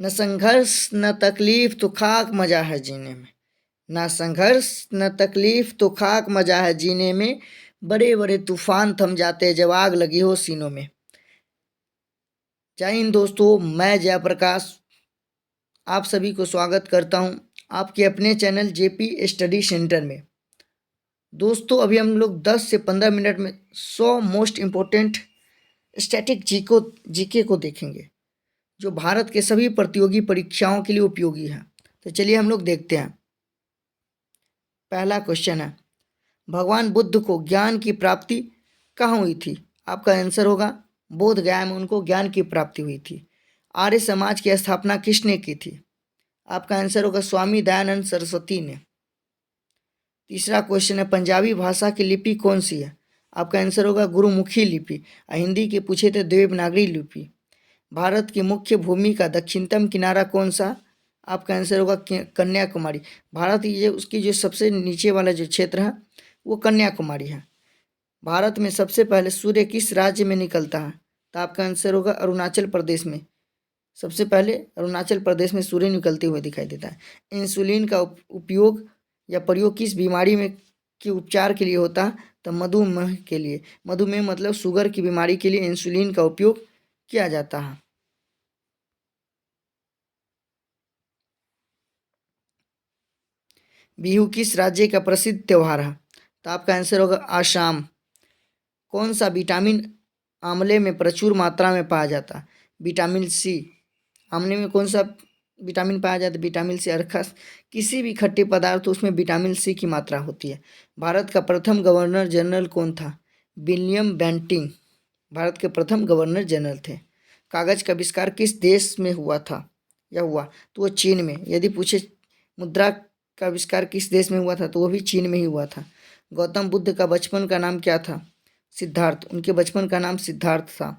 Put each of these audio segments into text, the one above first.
न संघर्ष न तकलीफ तो खाक मजा है जीने में। ना संघर्ष न तकलीफ तो खाक मजा है जीने में। बड़े बड़े तूफान थम जाते जब आग लगी हो सीनों में। जय हिंद दोस्तों, मैं जयप्रकाश आप सभी को स्वागत करता हूं आपके अपने चैनल जेपी स्टडी सेंटर में। दोस्तों, अभी हम लोग 10 से 15 मिनट में 100 मोस्ट इम्पोर्टेंट स्टैटिक जीके को देखेंगे जो भारत के सभी प्रतियोगी परीक्षाओं के लिए उपयोगी है। तो चलिए हम लोग देखते हैं। पहला क्वेश्चन है, भगवान बुद्ध को ज्ञान की प्राप्ति कहाँ हुई थी? आपका आंसर होगा बोध गया में उनको ज्ञान की प्राप्ति हुई थी। आर्य समाज की स्थापना किसने की थी? आपका आंसर होगा स्वामी दयानंद सरस्वती ने। तीसरा क्वेश्चन है, पंजाबी भाषा की लिपि कौन सी है? आपका आंसर होगा गुरुमुखी लिपि। हिंदी के पूछे थे देवनागरी लिपि। भारत की मुख्य भूमि का दक्षिणतम किनारा कौन सा? आपका आंसर होगा कन्याकुमारी। भारत ये उसकी जो सबसे नीचे वाला जो क्षेत्र है वो कन्याकुमारी है। भारत में सबसे पहले सूर्य किस राज्य में निकलता है? तो आपका आंसर होगा अरुणाचल प्रदेश में। सबसे पहले अरुणाचल प्रदेश में सूर्य निकलते हुए दिखाई देता है। इंसुलिन का उपयोग या प्रयोग किस बीमारी में के उपचार के लिए होता है? तो मधुमेह के लिए। मधुमेह मतलब शुगर की बीमारी के लिए इंसुलिन का उपयोग किया जाता है। बिहू किस राज्य का प्रसिद्ध त्योहार है? तो आपका आंसर होगा आसाम। कौन सा विटामिन आंवले में प्रचुर मात्रा में पाया जाता है? Vitamin C. आंवले में कौन सा विटामिन पाया जाता है? Vitamin C. अर्थात किसी भी खट्टे पदार्थ उसमें विटामिन सी की मात्रा होती है। भारत का प्रथम गवर्नर जनरल कौन था? विलियम बेंटिंग भारत के प्रथम गवर्नर जनरल थे। कागज का आविष्कार किस देश में हुआ था या हुआ? तो वो चीन में। यदि पूछे मुद्रा का आविष्कार किस देश में हुआ था तो वो भी चीन में ही हुआ था। गौतम बुद्ध का बचपन का नाम क्या था? सिद्धार्थ। उनके बचपन का नाम सिद्धार्थ था।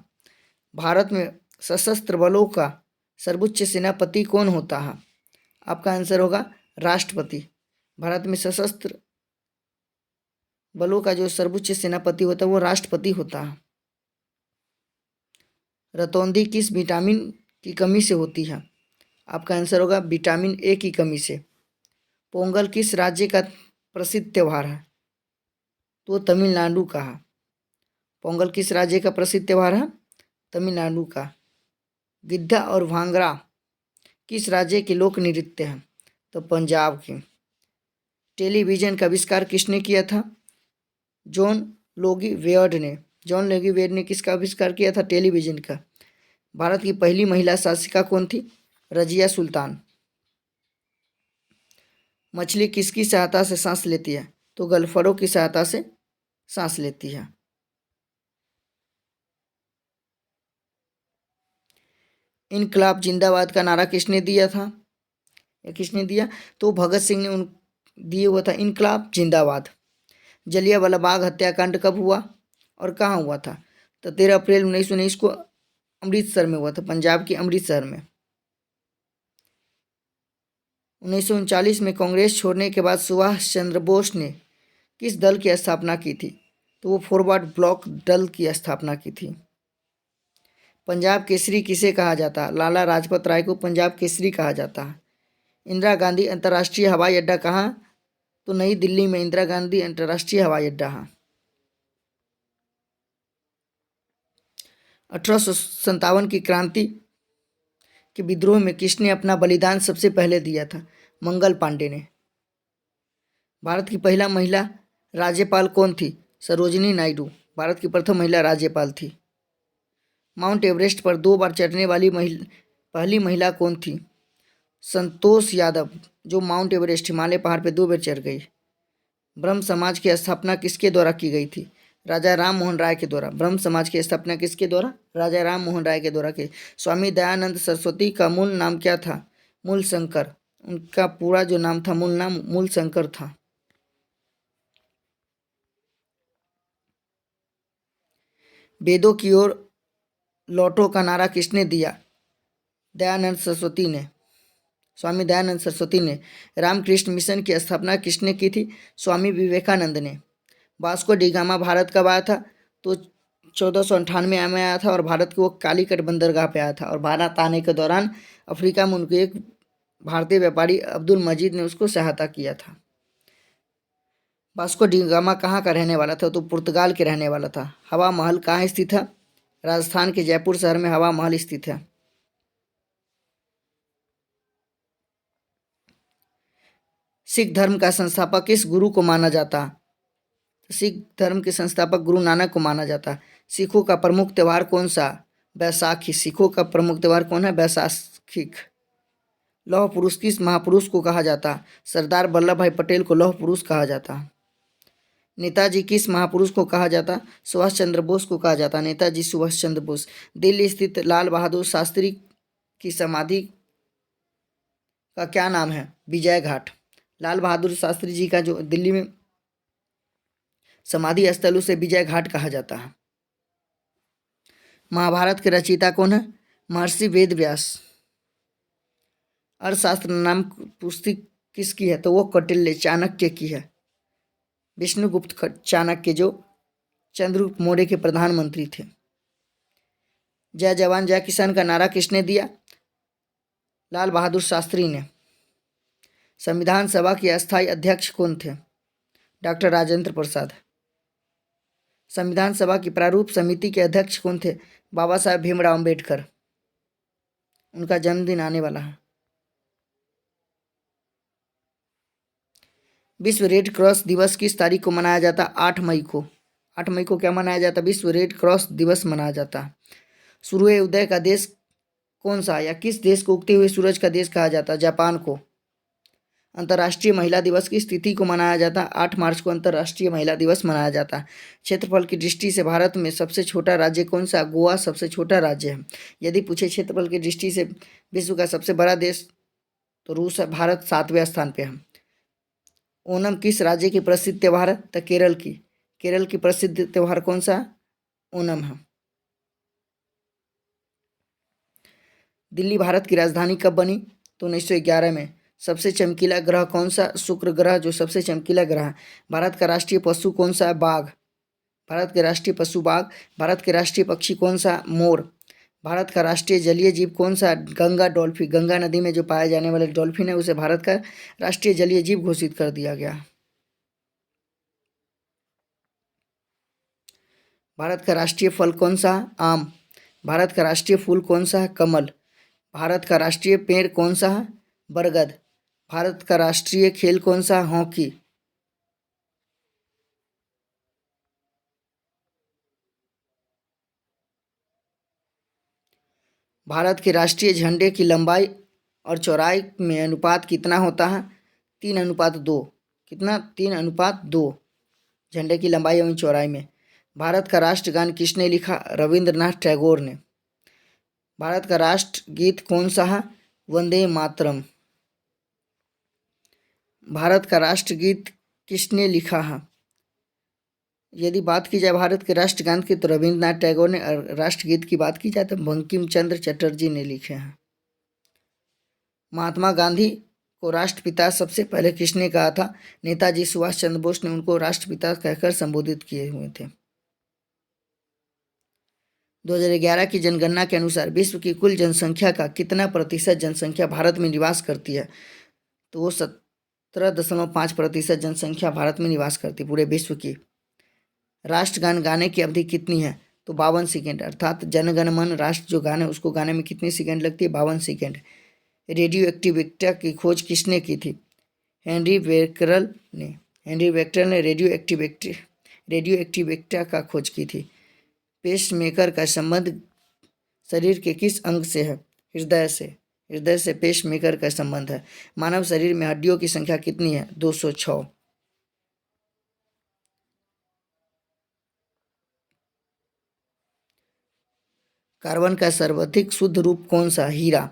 भारत में सशस्त्र बलों का सर्वोच्च सेनापति कौन होता है? आपका आंसर होगा राष्ट्रपति। भारत में सशस्त्र बलों का जो सर्वोच्च सेनापति होता है वो राष्ट्रपति होता है। रतौंधी किस विटामिन की कमी से होती है? आपका आंसर होगा विटामिन ए की कमी से। पोंगल किस राज्य का प्रसिद्ध त्यौहार है? तो तमिलनाडु का है। पोंगल किस राज्य का प्रसिद्ध त्यौहार है? तमिलनाडु का। गिद्धा और भांगड़ा किस राज्य के लोक नृत्य हैं? तो पंजाब के। टेलीविजन का आविष्कार किसने किया था? जॉन लोगी वेयर्ड ने। जॉन लोगी वेयर्ड ने किसका आविष्कार किया था? टेलीविजन का। भारत की पहली महिला शासिका कौन थी? रजिया सुल्तान। मछली किसकी सहायता से सांस लेती है? तो गल्फरों की सहायता से सांस लेती है। इनकलाब जिंदाबाद का नारा किसने दिया था या किसने दिया? तो भगत सिंह ने उन दिए हुआ था इनकलाब जिंदाबाद। जलियांवाला बाग हत्याकांड कब हुआ और कहाँ हुआ था? तो 13 अप्रैल 1919 को अमृतसर में हुआ था, पंजाब के अमृतसर में। 1939 में कांग्रेस छोड़ने के बाद सुभाष चंद्र बोस ने किस दल की स्थापना की थी? तो वो फॉरवर्ड ब्लॉक दल की स्थापना की थी। पंजाब केसरी किसे कहा जाता है? लाला लाजपत राय को पंजाब केसरी कहा जाता है। इंदिरा गांधी अंतर्राष्ट्रीय हवाई अड्डा कहाँ? तो नई दिल्ली में इंदिरा गांधी अंतर्राष्ट्रीय हवाई अड्डा है। 1857 की क्रांति के विद्रोह में किसने अपना बलिदान सबसे पहले दिया था? मंगल पांडे ने। भारत की पहला महिला राज्यपाल कौन थी? सरोजिनी नायडू भारत की प्रथम महिला राज्यपाल थी। माउंट एवरेस्ट पर 2 बार चढ़ने वाली पहली महिला कौन थी? संतोष यादव, जो माउंट एवरेस्ट हिमालय पहाड़ पर 2 बार चढ़ गई। ब्रह्म समाज की स्थापना किसके द्वारा की गई थी? राजा राम मोहन राय के द्वारा। ब्रह्म समाज की स्थापना किसके द्वारा? राजा राम मोहन राय के द्वारा की। स्वामी दयानंद सरस्वती का मूल नाम क्या था? मूल शंकर। उनका पूरा जो नाम था, मूल नाम मूल शंकर था। वेदों की ओर लौटो का नारा किसने दिया? दयानंद सरस्वती ने। स्वामी दयानंद सरस्वती ने। रामकृष्ण मिशन की स्थापना किसने की थी? स्वामी विवेकानंद ने। वास्को डी गामा भारत कब आया था? तो 1498 में आया था और भारत के वो कालीकट बंदरगाह पे आया था। और भारत आने के दौरान अफ्रीका में उनके एक भारतीय व्यापारी अब्दुल मजीद ने उसको सहायता किया था। वास्को डी गामा कहाँ का रहने वाला था? तो पुर्तगाल के रहने वाला था। हवा महल कहाँ स्थित है? राजस्थान के जयपुर शहर में हवा महल स्थित है। सिख धर्म का संस्थापक किस गुरु को माना जाता? सिख धर्म के संस्थापक गुरु नानक को माना जाता। सिखों का प्रमुख त्यौहार कौन सा? बैसाखी। सिखों का प्रमुख त्यौहार कौन है? बैसाखी। लौह पुरुष किस महापुरुष को कहा जाता? सरदार वल्लभ भाई पटेल को लौह पुरुष कहा जाता। नेताजी किस महापुरुष को कहा जाता? सुभाष चंद्र बोस को कहा जाता। नेताजी सुभाष चंद्र बोस। दिल्ली स्थित लाल बहादुर शास्त्री की समाधि का क्या नाम है? विजय घाट। लाल बहादुर शास्त्री जी का जो दिल्ली में समाधि स्थल उसे विजय घाट कहा जाता है। महाभारत के रचयिता कौन है? महर्षि वेद व्यास। अर्थशास्त्र नाम पुस्तक किसकी है? तो वो कौटिल्य चाणक्य की है। विष्णुगुप्त चाणक्य जो चंद्रगुप्त मौर्य के प्रधानमंत्री थे। जय जवान जय किसान का नारा किसने दिया? लाल बहादुर शास्त्री ने। संविधान सभा के अस्थायी अध्यक्ष कौन थे? डॉक्टर राजेंद्र प्रसाद। संविधान सभा की प्रारूप समिति के अध्यक्ष कौन थे? बाबा साहेब भीमराव अम्बेडकर। उनका जन्मदिन आने वाला है। विश्व रेड क्रॉस दिवस किस तारीख को मनाया जाता? 8 मई को। 8 मई को क्या मनाया जाता? विश्व रेड क्रॉस दिवस मनाया जाता। सूर्य उदय का देश कौन सा? या किस देश को उगते हुए सूरज का देश कहा जाता? जापान को। अंतर्राष्ट्रीय महिला दिवस किस तिथि को मनाया जाता? 8 मार्च को अंतर्राष्ट्रीय महिला दिवस मनाया जाता। क्षेत्रफल की दृष्टि से भारत में सबसे छोटा राज्य कौन सा? गोवा सबसे छोटा राज्य है। यदि पूछे क्षेत्रफल की दृष्टि से विश्व का सबसे बड़ा देश तो रूस है। भारत 7वें स्थान पे है। ओणम किस राज्य की प्रसिद्ध त्यौहार है? तो केरल की। केरल की प्रसिद्ध त्यौहार कौन सा? ओणम है। दिल्ली भारत की राजधानी कब बनी? तो 1911 में। सबसे चमकीला ग्रह कौन सा? शुक्र ग्रह जो सबसे चमकीला ग्रह है। भारत का राष्ट्रीय पशु कौन सा है? बाघ। भारत के राष्ट्रीय पशु बाघ। भारत के राष्ट्रीय पक्षी कौन सा? मोर। भारत का राष्ट्रीय जलीय जीव कौन सा? गंगा डॉल्फिन। गंगा नदी में जो पाए जाने वाले डॉल्फिन है उसे भारत का राष्ट्रीय जलीय जीव घोषित कर दिया गया। भारत का राष्ट्रीय फल कौन सा? आम। भारत का राष्ट्रीय फूल कौन सा है? कमल। भारत का राष्ट्रीय पेड़ कौन सा है? बरगद। भारत का राष्ट्रीय खेल कौन सा? हॉकी। भारत के राष्ट्रीय झंडे की लंबाई और चौड़ाई में अनुपात कितना होता है? 3:2। कितना? 3:2 झंडे की लंबाई एवं चौड़ाई में। भारत का राष्ट्रगान किसने लिखा? रविंद्रनाथ टैगोर ने। भारत का राष्ट्रगीत कौन सा है? वंदे मातरम। भारत का राष्ट्रगीत किसने लिखा है? यदि बात की जाए भारत के राष्ट्रगान की तो रविंद्रनाथ टैगोर ने। और राष्ट्रगीत की बात की जाए तो बंकिम चंद्र चटर्जी ने लिखे हैं। महात्मा गांधी को राष्ट्रपिता सबसे पहले किसने कहा था? नेताजी सुभाष चंद्र बोस ने उनको राष्ट्रपिता कहकर संबोधित किए हुए थे। 2011 की जनगणना के अनुसार विश्व की कुल जनसंख्या का कितना प्रतिशत जनसंख्या भारत में निवास करती है? तो वो 17.5% जनसंख्या भारत में निवास करती पूरे विश्व की। राष्ट्रगान गाने की अवधि कितनी है? तो 52 सेकेंड। अर्थात जनगण मन राष्ट्र जो गाने उसको गाने में कितनी सेकेंड लगती है? 52 सेकेंड। रेडियो एक्टिविटी की खोज किसने की थी? हेनरी बेकरल ने। हेनरी बेकरल ने रेडियो एक्टिविटी का खोज की थी। पेसमेकर का संबंध शरीर के किस अंग से है? हृदय से। हृदय से पेसमेकर का संबंध है। मानव शरीर में हड्डियों की संख्या कितनी है? 206। कार्बन का सर्वाधिक शुद्ध रूप कौन सा? हीरा।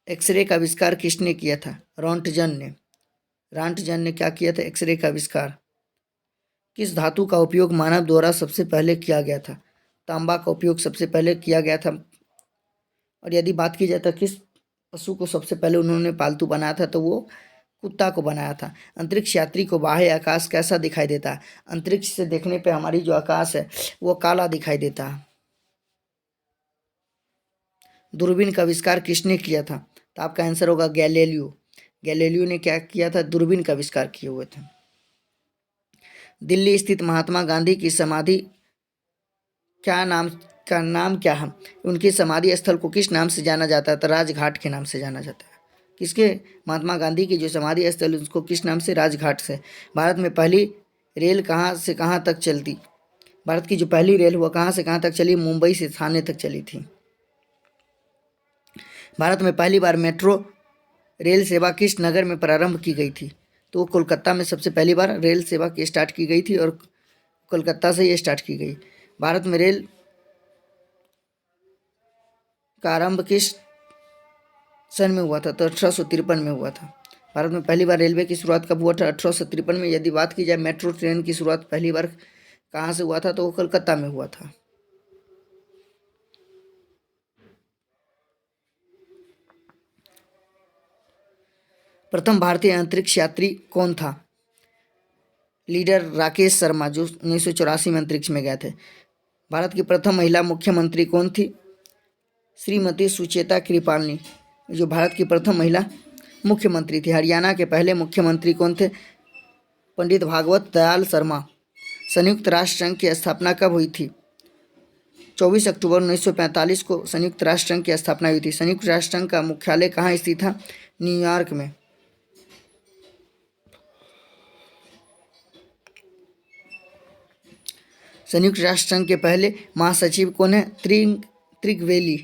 एक्सरे का आविष्कार किसने किया था? रॉन्टजन ने। रॉन्टजन ने क्या किया था? एक्सरे का आविष्कार। किस धातु का उपयोग मानव द्वारा सबसे पहले किया गया था? तांबा का उपयोग सबसे पहले किया गया था। और यदि बात की जाए तो किस पशु को सबसे पहले उन्होंने पालतू बनाया था? तो वो कुत्ता को बनाया था। अंतरिक्ष यात्री को बाह्य आकाश कैसा दिखाई देता है? अंतरिक्ष से देखने पे हमारी जो आकाश है वो काला दिखाई देता है। दूरबीन का आविष्कार किसने किया था? तो आपका आंसर होगा गैलीलियो। गैलीलियो ने क्या किया था? दूरबीन का आविष्कार किए हुए थे। दिल्ली स्थित महात्मा गांधी की समाधि का नाम क्या है? उनकी समाधि स्थल को किस नाम से जाना जाता है? तो राजघाट के नाम से जाना जाता है। किसके? महात्मा गांधी की जो समाधि स्थल उसको किस नाम से? राजघाट से। भारत में पहली रेल कहाँ से कहाँ तक चलती? भारत की जो पहली रेल हुआ कहाँ से कहाँ तक चली? मुंबई से थाने तक चली थी। भारत में पहली बार मेट्रो रेल सेवा किस नगर में प्रारंभ की गई थी? तो कोलकाता में सबसे पहली बार रेल सेवा की स्टार्ट की गई थी और कोलकाता से ये स्टार्ट की गई। भारत में रेल का आरंभ किस सन में हुआ था? तो 1853 में हुआ था। भारत में पहली बार रेलवे की शुरुआत कब हुआ था? 1853 में। यदि बात की जाए मेट्रो ट्रेन की शुरुआत पहली बार कहाँ से हुआ था? तो वो कोलकाता में हुआ था। प्रथम भारतीय अंतरिक्ष यात्री कौन था? लीडर राकेश शर्मा, जो 1984 में अंतरिक्ष में गए थे। भारत की प्रथम महिला मुख्यमंत्री कौन थी? श्रीमती सुचेता कृपालनी, जो भारत की प्रथम महिला मुख्यमंत्री थी। हरियाणा के पहले मुख्यमंत्री कौन थे? पंडित भागवत दयाल शर्मा। संयुक्त राष्ट्र संघ की स्थापना कब हुई थी? 24 अक्टूबर 1945 को संयुक्त राष्ट्र संघ की स्थापना हुई थी। संयुक्त राष्ट्र संघ का मुख्यालय कहाँ स्थित था? न्यूयॉर्क में। संयुक्त राष्ट्र संघ के पहले महासचिव कौन है? त्रिगवेली,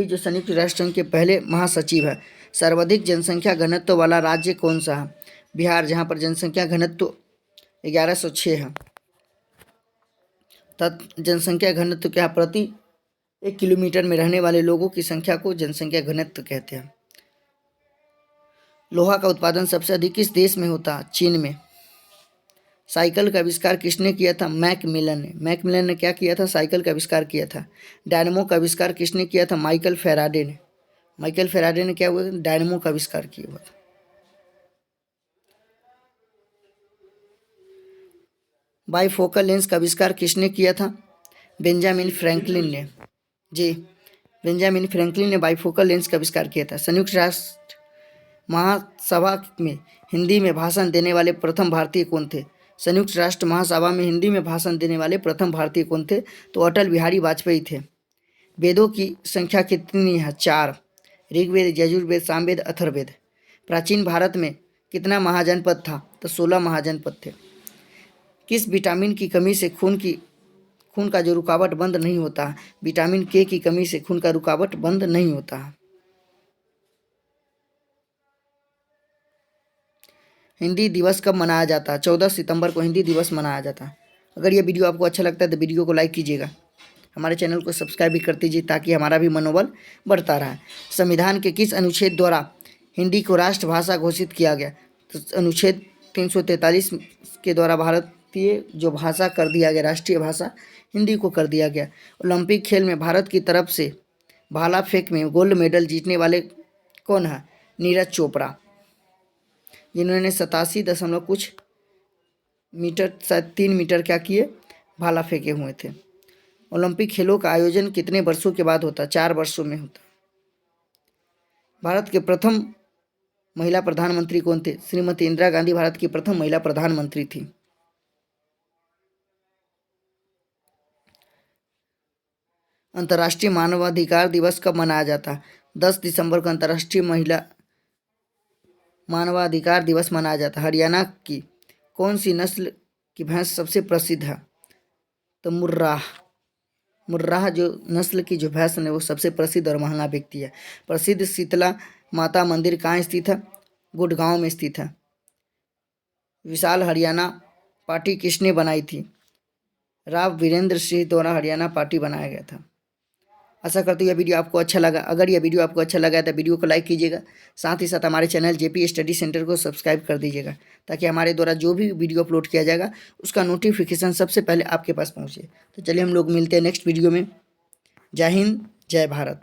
जो संयुक्त राष्ट्र संघ के पहले महासचिव है। सर्वाधिक जनसंख्या घनत्व वाला राज्य कौन सा है? बिहार, जहाँ पर जनसंख्या घनत्व 1106 है। जनसंख्या घनत्व क्या? प्रति 1 किलोमीटर में रहने वाले लोगों की संख्या को जनसंख्या घनत्व कहते हैं। लोहा का उत्पादन सबसे अधिक किस देश में होता है? चीन में। साइकिल का आविष्कार किसने किया था? मैकमिलन ने। मैकमिलन ने क्या किया था? साइकिल का आविष्कार किया था। डायनमो का आविष्कार किसने किया था? माइकल फेराडे ने। माइकल फेराडे ने क्या हुआ? डायनमो का आविष्कार किया हुआ था। बाइफोकल लेंस का आविष्कार किसने किया था? बेंजामिन फ्रैंकलिन ने। जी, बेंजामिन फ्रैंकलिन ने बाइफोकल लेंस का आविष्कार किया था। संयुक्त राष्ट्र महासभा में हिंदी में भाषण देने वाले प्रथम भारतीय कौन थे? संयुक्त राष्ट्र महासभा में हिंदी में भाषण देने वाले प्रथम भारतीय कौन थे? तो अटल बिहारी वाजपेयी थे। वेदों की संख्या कितनी है? 4। ऋग्वेद, यजुर्वेद, सामवेद, अथर्ववेद। प्राचीन भारत में कितना महाजनपद था? तो 16 महाजनपद थे। किस विटामिन की कमी से खून का जो रुकावट बंद नहीं होता? विटामिन के की कमी से खून का रुकावट बंद नहीं होता। हिंदी दिवस कब मनाया जाता है? 14 सितंबर को हिंदी दिवस मनाया जाता है। अगर ये वीडियो आपको अच्छा लगता है तो वीडियो को लाइक कीजिएगा, हमारे चैनल को सब्सक्राइब भी कर दीजिए ताकि हमारा भी मनोबल बढ़ता रहे। संविधान के किस अनुच्छेद द्वारा हिंदी को राष्ट्रभाषा घोषित किया गया? तो अनुच्छेद 343 के द्वारा भारतीय जो भाषा कर दिया गया, राष्ट्रीय भाषा हिंदी को कर दिया गया। ओलंपिक खेल में भारत की तरफ से भाला फेंक में गोल्ड मेडल जीतने वाले कौन है? नीरज चोपड़ा, जिन्होंने 87 कुछ मीटर, शायद 3 मीटर क्या किए, भाला फेंके हुए थे। ओलंपिक खेलों का आयोजन कितने वर्षों के बाद होता? 4 वर्षों में होता। भारत के प्रथम महिला प्रधानमंत्री कौन थे? श्रीमती इंदिरा गांधी भारत की प्रथम महिला प्रधानमंत्री थी। अंतर्राष्ट्रीय मानवाधिकार दिवस कब मनाया जाता है? 10 दिसंबर को अंतर्राष्ट्रीय महिला मानवाधिकार दिवस मनाया जाता है। हरियाणा की कौन सी नस्ल की भैंस सबसे प्रसिद्ध है? तो मुर्राह जो नस्ल की जो भैंस है वो सबसे प्रसिद्ध और महंगा बिकती है। प्रसिद्ध शीतला माता मंदिर कहाँ स्थित है? गुड़गांव में स्थित है। विशाल हरियाणा पार्टी किसने बनाई थी? राव वीरेंद्र सिंह द्वारा हरियाणा पार्टी बनाया गया था। आशा करती हूँ यह वीडियो आपको अच्छा लगा। अगर यह वीडियो आपको अच्छा लगा तो वीडियो को लाइक कीजिएगा, साथ ही साथ हमारे चैनल जेपी स्टडी सेंटर को सब्सक्राइब कर दीजिएगा ताकि हमारे द्वारा जो भी वीडियो अपलोड किया जाएगा उसका नोटिफिकेशन सबसे पहले आपके पास पहुँचे। तो चलिए हम लोग मिलते हैं नेक्स्ट वीडियो में। जय हिंद, जय भारत।